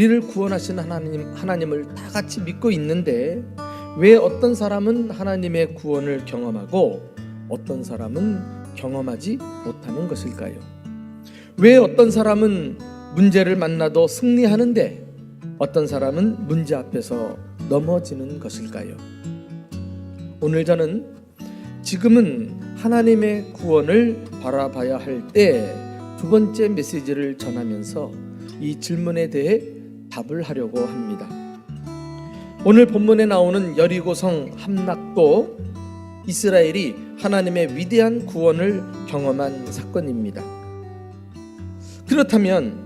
우리를 구원하신 하나님을 다 같이 믿고 있는데 왜 어떤 사람은 하나님의 구원을 경험하고 어떤 사람은 경험하지 못하는 것일까요? 왜 어떤 사람은 문제를 만나도 승리하는데 어떤 사람은 문제 앞에서 넘어지는 것일까요? 오늘 저는 지금은 하나님의 구원을 바라봐야 할 때 두 번째 메시지를 전하면서 이 질문에 대해 답을 하려고 합니다. 오늘 본문에 나오는 여리고성 함락도 이스라엘이 하나님의 위대한 구원을 경험한 사건입니다. 그렇다면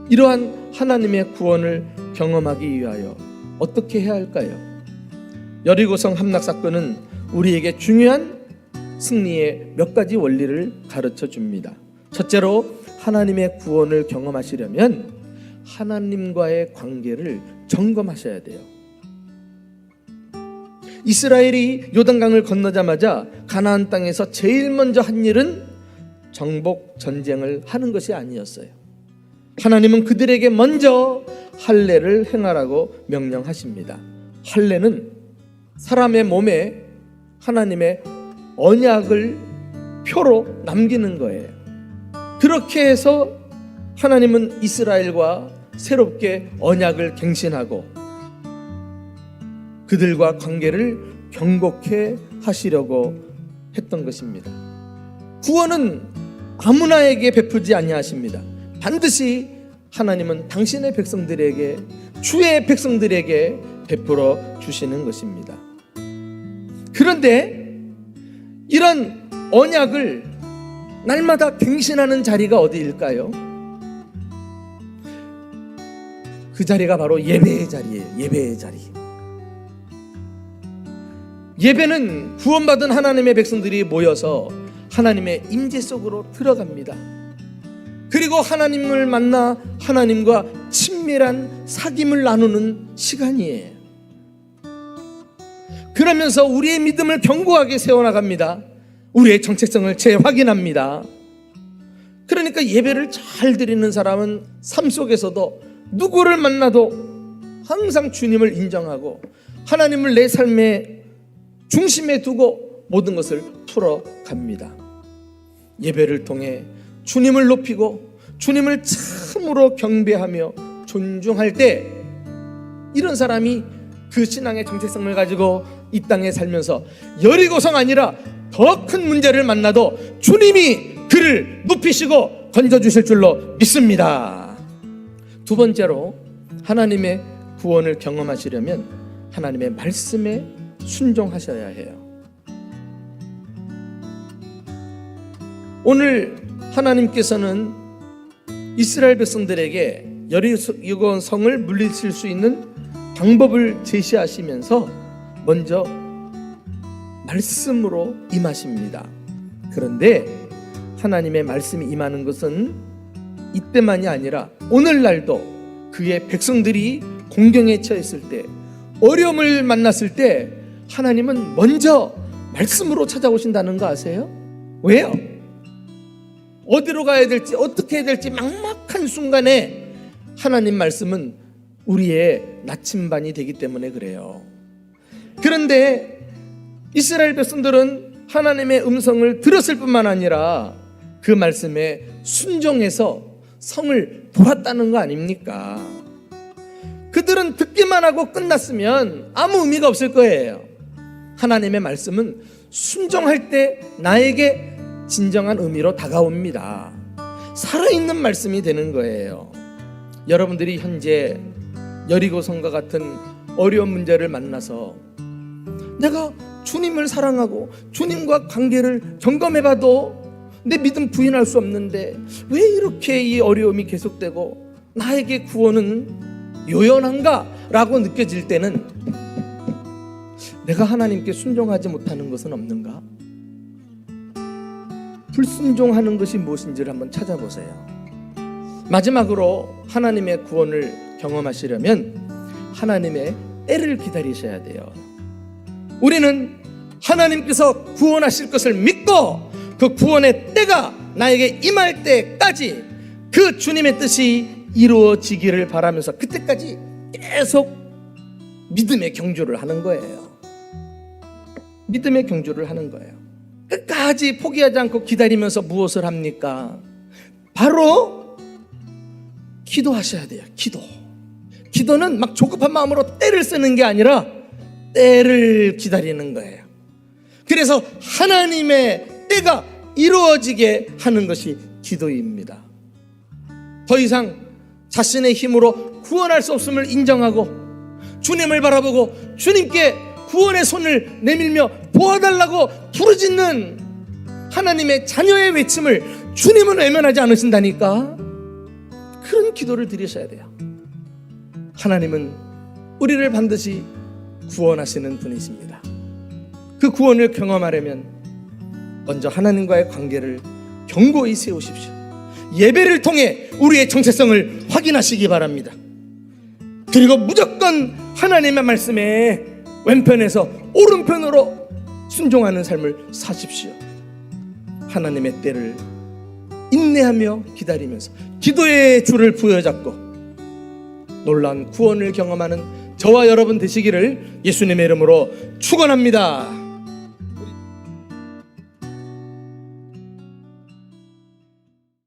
이러한 하나님의 구원을 경험하기 위하여 어떻게 해야 할까요? 여리고성 함락 사건은 우리에게 중요한 승리의 몇 가지 원리를 가르쳐 줍니다. 첫째로 하나님의 구원을 경험하시려면 하나님과의 관계를 점검하셔야 돼요. 이스라엘이 요단강을 건너자마자 가나안 땅에서 제일 먼저 한 일은 정복 전쟁을 하는 것이 아니었어요. 하나님은 그들에게 먼저 할례를 행하라고 명령하십니다. 할례는 사람의 몸에 하나님의 언약을 표로 남기는 거예요. 그렇게 해서 하나님은 이스라엘과 새롭게 언약을 갱신하고 그들과 관계를 경고케 하시려고 했던 것입니다. 구원은 아무나에게 베풀지 아니하십니다. 반드시 하나님은 당신의 백성들에게, 주의 백성들에게 베풀어 주시는 것입니다. 그런데 이런 언약을 날마다 갱신하는 자리가 어디일까요? 그 자리가 바로 예배의 자리예요. 예배의 자리. 예배는 구원받은 하나님의 백성들이 모여서 하나님의 임재 속으로 들어갑니다. 그리고 하나님을 만나 하나님과 친밀한 사귐을 나누는 시간이에요. 그러면서 우리의 믿음을 견고하게 세워나갑니다. 우리의 정체성을 재확인합니다. 그러니까 예배를 잘 드리는 사람은 삶 속에서도 누구를 만나도 항상 주님을 인정하고 하나님을 내 삶의 중심에 두고 모든 것을 풀어갑니다. 예배를 통해 주님을 높이고 주님을 참으로 경배하며 존중할 때 이런 사람이 그 신앙의 정체성을 가지고 이 땅에 살면서 여리고성 아니라 더 큰 문제를 만나도 주님이 그를 높이시고 건져주실 줄로 믿습니다. 두 번째로 하나님의 구원을 경험하시려면 하나님의 말씀에 순종하셔야 해요. 오늘 하나님께서는 이스라엘 백성들에게 여리고성을 물리칠 수 있는 방법을 제시하시면서 먼저 말씀으로 임하십니다. 그런데 하나님의 말씀이 임하는 것은 이때만이 아니라 오늘날도 그의 백성들이 공경에 처했을 때, 어려움을 만났을 때 하나님은 먼저 말씀으로 찾아오신다는 거 아세요? 왜요? 어디로 가야 될지 어떻게 해야 될지 막막한 순간에 하나님 말씀은 우리의 나침반이 되기 때문에 그래요. 그런데 이스라엘 백성들은 하나님의 음성을 들었을 뿐만 아니라 그 말씀에 순종해서 성을 보았다는 거 아닙니까? 그들은 듣기만 하고 끝났으면 아무 의미가 없을 거예요. 하나님의 말씀은 순종할 때 나에게 진정한 의미로 다가옵니다. 살아있는 말씀이 되는 거예요. 여러분들이 현재 여리고성과 같은 어려운 문제를 만나서 내가 주님을 사랑하고 주님과 관계를 점검해봐도 내 믿음 부인할 수 없는데 왜 이렇게 이 어려움이 계속되고 나에게 구원은 요연한가? 라고 느껴질 때는 내가 하나님께 순종하지 못하는 것은 없는가? 불순종하는 것이 무엇인지를 한번 찾아보세요. 마지막으로 하나님의 구원을 경험하시려면 하나님의 때를 기다리셔야 돼요. 우리는 하나님께서 구원하실 것을 믿고 그 구원의 때가 나에게 임할 때까지 그 주님의 뜻이 이루어지기를 바라면서 그때까지 계속 믿음의 경주를 하는 거예요. 믿음의 경주를 하는 거예요. 끝까지 포기하지 않고 기다리면서 무엇을 합니까? 바로 기도하셔야 돼요. 기도는 막 조급한 마음으로 때를 쓰는 게 아니라 때를 기다리는 거예요. 그래서 하나님의 때가 이루어지게 하는 것이 기도입니다. 더 이상 자신의 힘으로 구원할 수 없음을 인정하고 주님을 바라보고 주님께 구원의 손을 내밀며 도와달라고 부르짖는 하나님의 자녀의 외침을 주님은 외면하지 않으신다니까. 그런 기도를 드리셔야 돼요. 하나님은 우리를 반드시 구원하시는 분이십니다. 그 구원을 경험하려면 먼저 하나님과의 관계를 견고히 세우십시오. 예배를 통해 우리의 정체성을 확인하시기 바랍니다. 그리고 무조건 하나님의 말씀에 왼편에서 오른편으로 순종하는 삶을 사십시오. 하나님의 때를 인내하며 기다리면서 기도의 줄을 부여잡고 놀라운 구원을 경험하는 저와 여러분 되시기를 예수님의 이름으로 축원합니다.